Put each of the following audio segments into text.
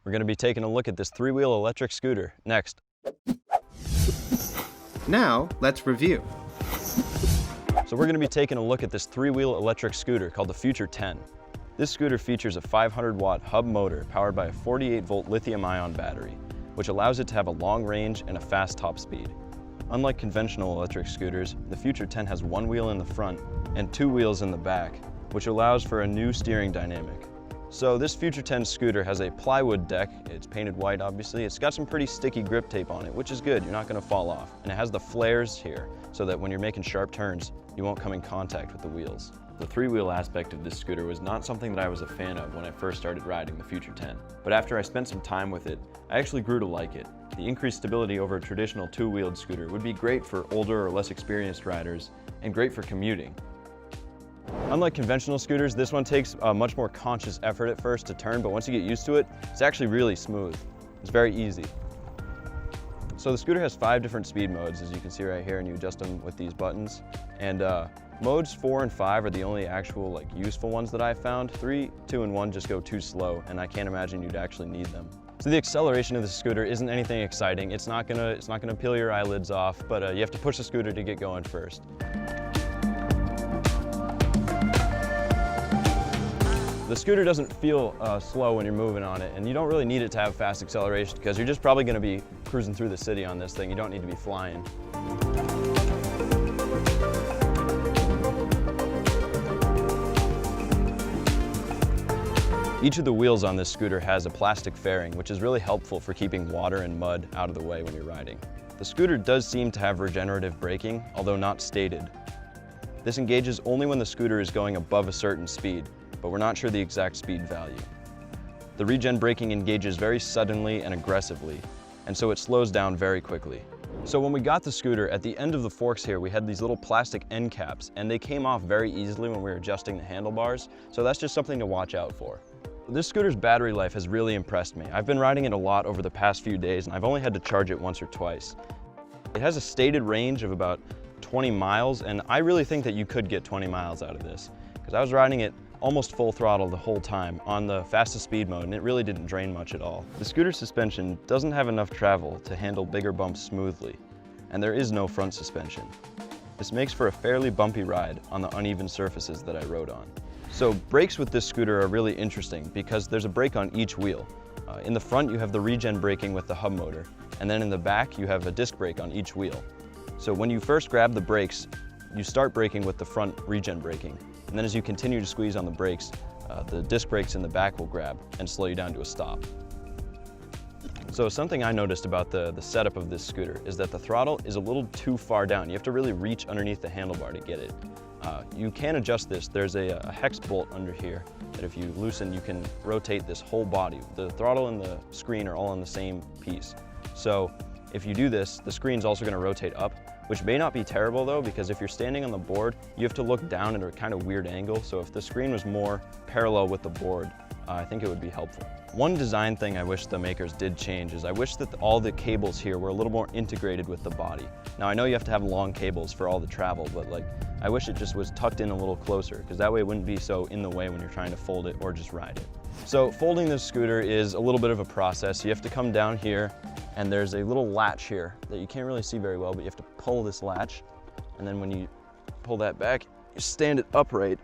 We're going to be taking a look at this three-wheel electric scooter next. Now, let's review. So we're going to be taking a look at this three-wheel electric scooter called the Future 10. This scooter features a 500-watt hub motor powered by a 48-volt lithium-ion battery, which allows it to have a long range and a fast top speed. Unlike conventional electric scooters, the Future 10 has one wheel in the front and two wheels in the back, which allows for a new steering dynamic. So this Future 10 scooter has a plywood deck. It's painted white, obviously. It's got some pretty sticky grip tape on it, which is good. You're not going to fall off. And it has the flares here so that when you're making sharp turns, you won't come in contact with the wheels. The three-wheel aspect of this scooter was not something that I was a fan of when I first started riding the Future 10. But after I spent some time with it, I actually grew to like it. The increased stability over a traditional two-wheeled scooter would be great for older or less experienced riders and great for commuting. Unlike conventional scooters, this one takes a much more conscious effort at first to turn, but once you get used to it, it's actually really smooth. It's very easy. So the scooter has 5 different speed modes, as you can see right here, and you adjust them with these buttons. And modes 4 and 5 are the only actual useful ones that I've found. 3, 2, and 1 just go too slow, and I can't imagine you'd actually need them. So the acceleration of the scooter isn't anything exciting. It's not gonna peel your eyelids off, but you have to push the scooter to get going first. The scooter doesn't feel slow when you're moving on it, and you don't really need it to have fast acceleration because you're just probably going to be cruising through the city on this thing. You don't need to be flying. Each of the wheels on this scooter has a plastic fairing, which is really helpful for keeping water and mud out of the way when you're riding. The scooter does seem to have regenerative braking, although not stated. This engages only when the scooter is going above a certain speed, but we're not sure the exact speed value. The regen braking engages very suddenly and aggressively, and so it slows down very quickly. So when we got the scooter, at the end of the forks here, we had these little plastic end caps, and they came off very easily when we were adjusting the handlebars, so that's just something to watch out for. This scooter's battery life has really impressed me. I've been riding it a lot over the past few days, and I've only had to charge it once or twice. It has a stated range of about 20 miles, and I really think that you could get 20 miles out of this, because I was riding it almost full throttle the whole time on the fastest speed mode, and it really didn't drain much at all. The scooter suspension doesn't have enough travel to handle bigger bumps smoothly, and there is no front suspension. This makes for a fairly bumpy ride on the uneven surfaces that I rode on. So brakes with this scooter are really interesting because there's a brake on each wheel. In the front you have the regen braking with the hub motor, and then in the back you have a disc brake on each wheel. So when you first grab the brakes, you start braking with the front regen braking. And then as you continue to squeeze on the brakes, the disc brakes in the back will grab and slow you down to a stop. So something I noticed about the setup of this scooter is that the throttle is a little too far down. You have to really reach underneath the handlebar to get it. You can adjust this. There's a hex bolt under here that if you loosen, you can rotate this whole body. The throttle and the screen are all on the same piece. So if you do this, the screen's also going to rotate up, which may not be terrible though, because if you're standing on the board, you have to look down at a kind of weird angle. So if the screen was more parallel with the board, I think it would be helpful. One design thing I wish the makers did change is I wish that all the cables here were a little more integrated with the body. Now I know you have to have long cables for all the travel, but I wish it just was tucked in a little closer, because that way it wouldn't be so in the way when you're trying to fold it or just ride it. So folding this scooter is a little bit of a process. You have to come down here, and there's a little latch here that you can't really see very well, but you have to pull this latch, and then when you pull that back, you stand it upright.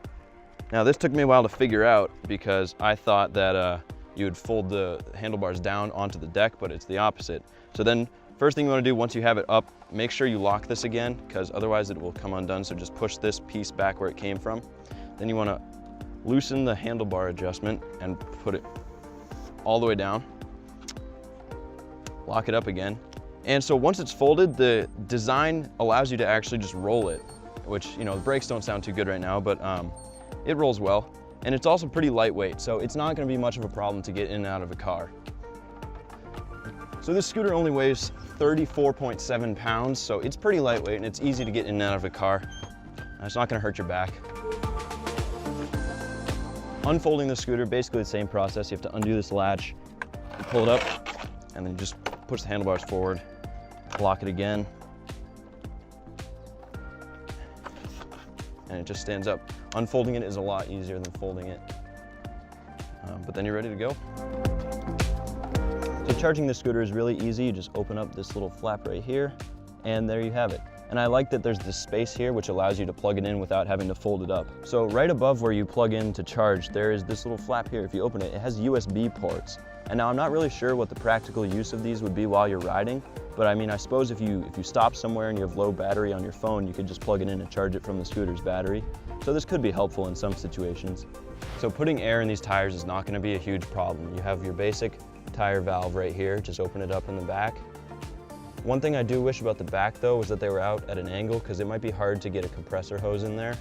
Now this took me a while to figure out because I thought that you would fold the handlebars down onto the deck, but it's the opposite. So then first thing you want to do once you have it up, make sure you lock this again, because otherwise it will come undone. So just push this piece back where it came from. Then you want to loosen the handlebar adjustment and put it all the way down. Lock it up again. And so once it's folded, the design allows you to actually just roll it, which, the brakes don't sound too good right now, but it rolls well. And it's also pretty lightweight, so it's not going to be much of a problem to get in and out of a car. So this scooter only weighs 34.7 pounds, so it's pretty lightweight and it's easy to get in and out of a car. It's not going to hurt your back. Unfolding the scooter, basically the same process. You have to undo this latch, pull it up, and then just push the handlebars forward, lock it again, and it just stands up. Unfolding it is a lot easier than folding it, but then you're ready to go. charging this scooter is really easy. You just open up this little flap right here, and there you have it. And I like that there's this space here which allows you to plug it in without having to fold it up. So right above where you plug in to charge, there is this little flap here. If you open it, it has USB ports. And now I'm not really sure what the practical use of these would be while you're riding, but I mean, I suppose if you stop somewhere and you have low battery on your phone, you could just plug it in and charge it from the scooter's battery. So this could be helpful in some situations. So putting air in these tires is not going to be a huge problem. You have your basic tire valve right here, just open it up in the back. One thing I do wish about the back though was that they were out at an angle, because it might be hard to get a compressor hose in there.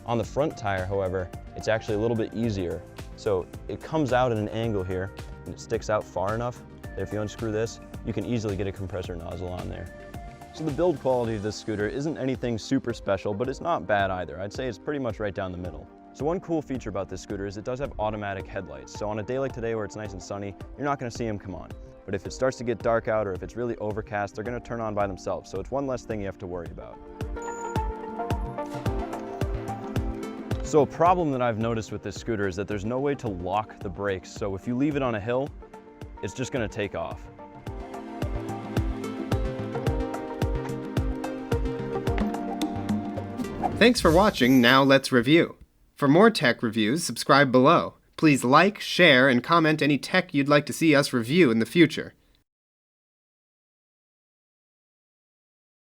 On the front tire, however, it's actually a little bit easier. So it comes out at an angle here, and it sticks out far enough that if you unscrew this, you can easily get a compressor nozzle on there. So the build quality of this scooter isn't anything super special, but it's not bad either. I'd say it's pretty much right down the middle. So one cool feature about this scooter is it does have automatic headlights. So on a day like today where it's nice and sunny, you're not gonna see them come on. But if it starts to get dark out or if it's really overcast, they're gonna turn on by themselves. So it's one less thing you have to worry about. So a problem that I've noticed with this scooter is that there's no way to lock the brakes. So if you leave it on a hill, it's just gonna take off. Thanks for watching. Now let's review. For more tech reviews, subscribe below. Please like, share, and comment any tech you'd like to see us review in the future.